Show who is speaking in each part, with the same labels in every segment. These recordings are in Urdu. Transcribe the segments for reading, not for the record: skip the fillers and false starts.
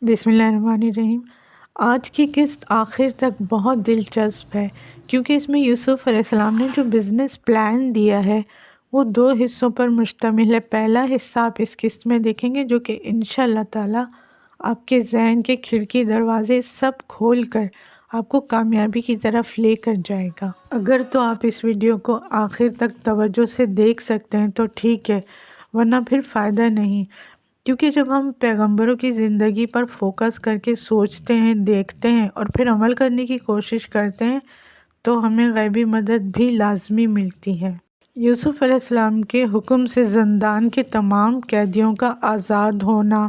Speaker 1: بسم اللہ الرحمن الرحیم۔ آج کی قسط آخر تک بہت دلچسپ ہے کیونکہ اس میں یوسف علیہ السلام نے جو بزنس پلان دیا ہے وہ 2 حصوں پر مشتمل ہے۔ پہلا حصہ آپ اس قسط میں دیکھیں گے جو کہ انشاءاللہ تعالی آپ کے ذہن کے کھڑکی دروازے سب کھول کر آپ کو کامیابی کی طرف لے کر جائے گا۔ اگر تو آپ اس ویڈیو کو آخر تک توجہ سے دیکھ سکتے ہیں تو ٹھیک ہے، ورنہ پھر فائدہ نہیں، کیونکہ جب ہم پیغمبروں کی زندگی پر فوکس کر کے سوچتے ہیں، دیکھتے ہیں اور پھر عمل کرنے کی کوشش کرتے ہیں تو ہمیں غیبی مدد بھی لازمی ملتی ہے۔ یوسف علیہ السلام کے حکم سے زندان کے تمام قیدیوں کا آزاد ہونا،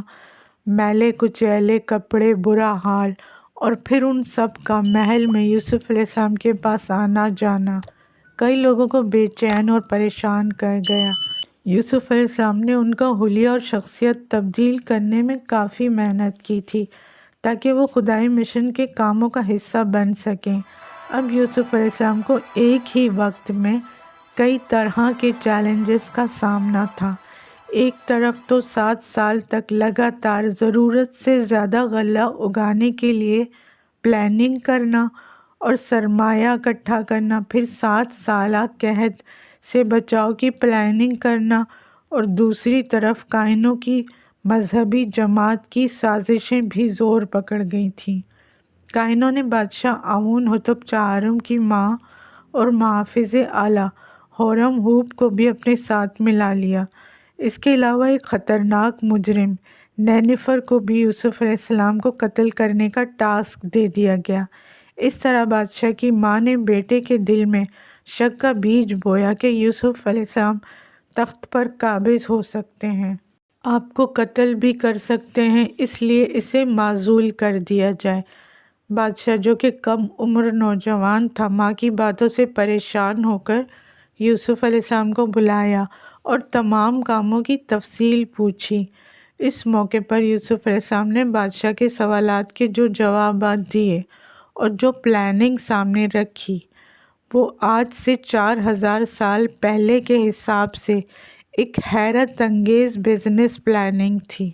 Speaker 1: میلے کچیلے کپڑے، برا حال، اور پھر ان سب کا محل میں یوسف علیہ السلام کے پاس آنا جانا کئی لوگوں کو بے چین اور پریشان کر گیا۔ یوسف علیہ السلام نے ان کا حلیہ اور شخصیت تبدیل کرنے میں کافی محنت کی تھی تاکہ وہ خدائی مشن کے کاموں کا حصہ بن سکیں۔ اب یوسف علیہ السلام کو ایک ہی وقت میں کئی طرح کے چیلنجز کا سامنا تھا۔ ایک طرف تو 7 سال تک لگاتار ضرورت سے زیادہ غلہ اگانے کے لیے پلاننگ کرنا اور سرمایہ اکٹھا کرنا، پھر 7 سالہ قحط سے بچاؤ کی پلاننگ کرنا، اور دوسری طرف کاہنوں کی مذہبی جماعت کی سازشیں بھی زور پکڑ گئی تھیں۔ کاہنوں نے بادشاہ آمون حتب چہارم کی ماں اور محافظ اعلیٰ ہورم ہوپ کو بھی اپنے ساتھ ملا لیا۔ اس کے علاوہ ایک خطرناک مجرم نینیفر کو بھی یوسف علیہ السلام کو قتل کرنے کا ٹاسک دے دیا گیا۔ اس طرح بادشاہ کی ماں نے بیٹے کے دل میں شک کا بیج بویا کہ یوسف علیہ السلام تخت پر قابض ہو سکتے ہیں، آپ کو قتل بھی کر سکتے ہیں، اس لیے اسے معزول کر دیا جائے۔ بادشاہ جو کہ کم عمر نوجوان تھا، ماں کی باتوں سے پریشان ہو کر یوسف علیہ السلام کو بلایا اور تمام کاموں کی تفصیل پوچھی۔ اس موقع پر یوسف علیہ السلام نے بادشاہ کے سوالات کے جو جوابات دیے اور جو پلاننگ سامنے رکھی وہ آج سے 4000 سال پہلے کے حساب سے ایک حیرت انگیز بزنس پلاننگ تھی۔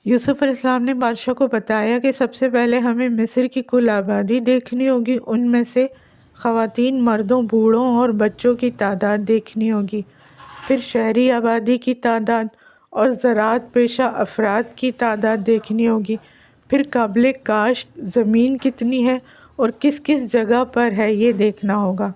Speaker 1: یوسف علیہ السلام نے بادشاہ کو بتایا کہ سب سے پہلے ہمیں مصر کی کل آبادی دیکھنی ہوگی، ان میں سے خواتین، مردوں، بوڑھوں اور بچوں کی تعداد دیکھنی ہوگی، پھر شہری آبادی کی تعداد اور زراعت پیشہ افراد کی تعداد دیکھنی ہوگی، پھر قابل کاشت زمین کتنی ہے اور کس کس جگہ پر ہے یہ دیکھنا ہوگا۔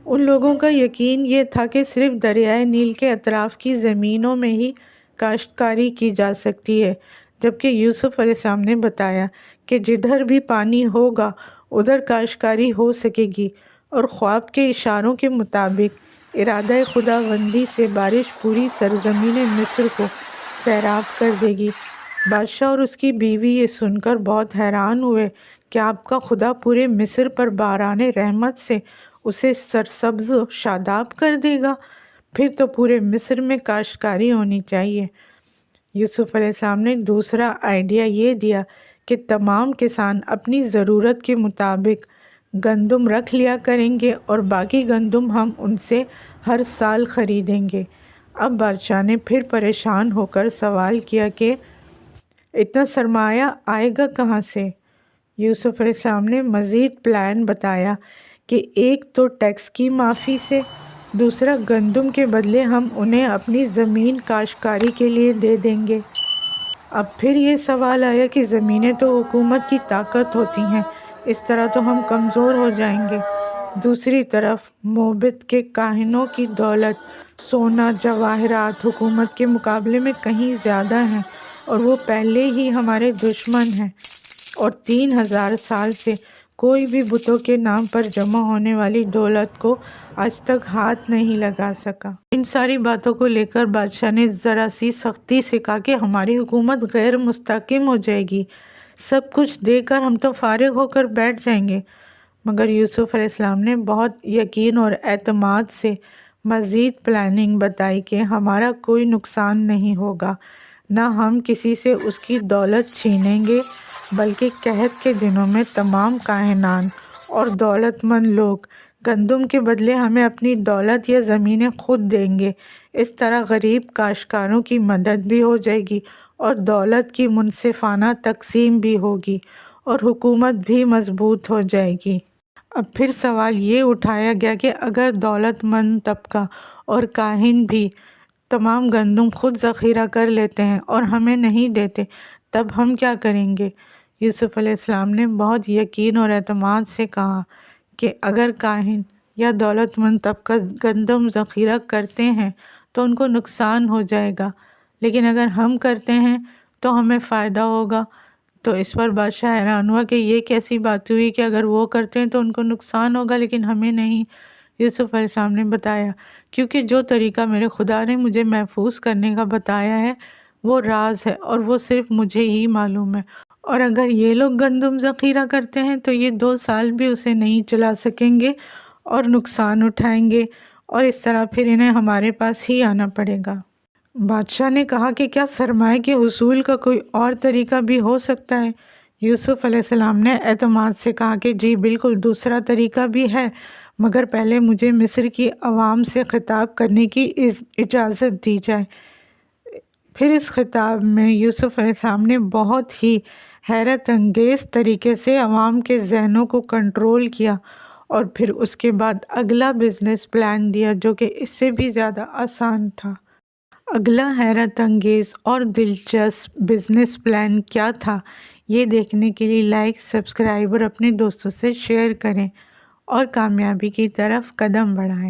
Speaker 1: ان لوگوں کا یقین یہ تھا کہ صرف دریائے نیل کے اطراف کی زمینوں میں ہی کاشتکاری کی جا سکتی ہے، جبکہ یوسف علیہ السلام نے بتایا کہ جدھر بھی پانی ہوگا ادھر کاشتکاری ہو سکے گی، اور خواب کے اشاروں کے مطابق ارادہ خداوندی سے بارش پوری سرزمین مصر کو سیراب کر دے گی۔ بادشاہ اور اس کی بیوی یہ سن کر بہت حیران ہوئے کہ آپ کا خدا پورے مصر پر باران رحمت سے اسے سرسبز و شاداب کر دے گا، پھر تو پورے مصر میں کاشتکاری ہونی چاہیے۔ یوسف علیہ السلام نے دوسرا آئیڈیا یہ دیا کہ تمام کسان اپنی ضرورت کے مطابق گندم رکھ لیا کریں گے اور باقی گندم ہم ان سے ہر سال خریدیں گے۔ اب بادشاہ نے پھر پریشان ہو کر سوال کیا کہ اتنا سرمایہ آئے گا کہاں سے؟ یوسف علیہ السلام نے مزید پلان بتایا کہ ایک تو ٹیکس کی معافی سے، دوسرا گندم کے بدلے ہم انہیں اپنی زمین کاشتکاری کے لیے دے دیں گے۔ اب پھر یہ سوال آیا کہ زمینیں تو حکومت کی طاقت ہوتی ہیں، اس طرح تو ہم کمزور ہو جائیں گے۔ دوسری طرف موبت کے کاہنوں کی دولت، سونا، جواہرات حکومت کے مقابلے میں کہیں زیادہ ہیں، اور وہ پہلے ہی ہمارے دشمن ہیں، اور 3000 سال سے کوئی بھی بتوں کے نام پر جمع ہونے والی دولت کو آج تک ہاتھ نہیں لگا سکا۔ ان ساری باتوں کو لے کر بادشاہ نے ذرا سی سختی سے کہا کہ ہماری حکومت غیر مستحکم ہو جائے گی، سب کچھ دے کر ہم تو فارغ ہو کر بیٹھ جائیں گے۔ مگر یوسف علیہ السلام نے بہت یقین اور اعتماد سے مزید پلاننگ بتائی کہ ہمارا کوئی نقصان نہیں ہوگا، نہ ہم کسی سے اس کی دولت چھینیں گے، بلکہ قحط کے دنوں میں تمام کاہنان اور دولت مند لوگ گندم کے بدلے ہمیں اپنی دولت یا زمینیں خود دیں گے۔ اس طرح غریب کاشتکاروں کی مدد بھی ہو جائے گی اور دولت کی منصفانہ تقسیم بھی ہوگی اور حکومت بھی مضبوط ہو جائے گی۔ اب پھر سوال یہ اٹھایا گیا کہ اگر دولت مند طبقہ اور کاہن بھی تمام گندم خود ذخیرہ کر لیتے ہیں اور ہمیں نہیں دیتے، تب ہم کیا کریں گے؟ یوسف علیہ السلام نے بہت یقین اور اعتماد سے کہا کہ اگر کاہن یا دولت مند طبقہ گندم ذخیرہ کرتے ہیں تو ان کو نقصان ہو جائے گا، لیکن اگر ہم کرتے ہیں تو ہمیں فائدہ ہوگا۔ تو اس پر بادشاہ حیران ہوا کہ یہ کیسی بات ہوئی کہ اگر وہ کرتے ہیں تو ان کو نقصان ہوگا لیکن ہمیں نہیں۔ یوسف علیہ السلام نے بتایا، کیونکہ جو طریقہ میرے خدا نے مجھے محفوظ کرنے کا بتایا ہے وہ راز ہے اور وہ صرف مجھے ہی معلوم ہے، اور اگر یہ لوگ گندم ذخیرہ کرتے ہیں تو یہ 2 سال بھی اسے نہیں چلا سکیں گے اور نقصان اٹھائیں گے، اور اس طرح پھر انہیں ہمارے پاس ہی آنا پڑے گا۔ بادشاہ نے کہا کہ کیا سرمایہ کے حصول کا کوئی اور طریقہ بھی ہو سکتا ہے؟ یوسف علیہ السلام نے اعتماد سے کہا کہ جی بالکل، دوسرا طریقہ بھی ہے، مگر پہلے مجھے مصر کی عوام سے خطاب کرنے کی اجازت دی جائے۔ پھر اس خطاب میں یوسف علیہ السلام نے بہت ہی حیرت انگیز طریقے سے عوام کے ذہنوں کو کنٹرول کیا، اور پھر اس کے بعد اگلا بزنس پلان دیا جو کہ اس سے بھی زیادہ آسان تھا۔ اگلا حیرت انگیز اور دلچسپ بزنس پلان کیا تھا، یہ دیکھنے کے لیے لائک، سبسکرائب اور اپنے دوستوں سے شیئر کریں اور کامیابی کی طرف قدم بڑھائیں۔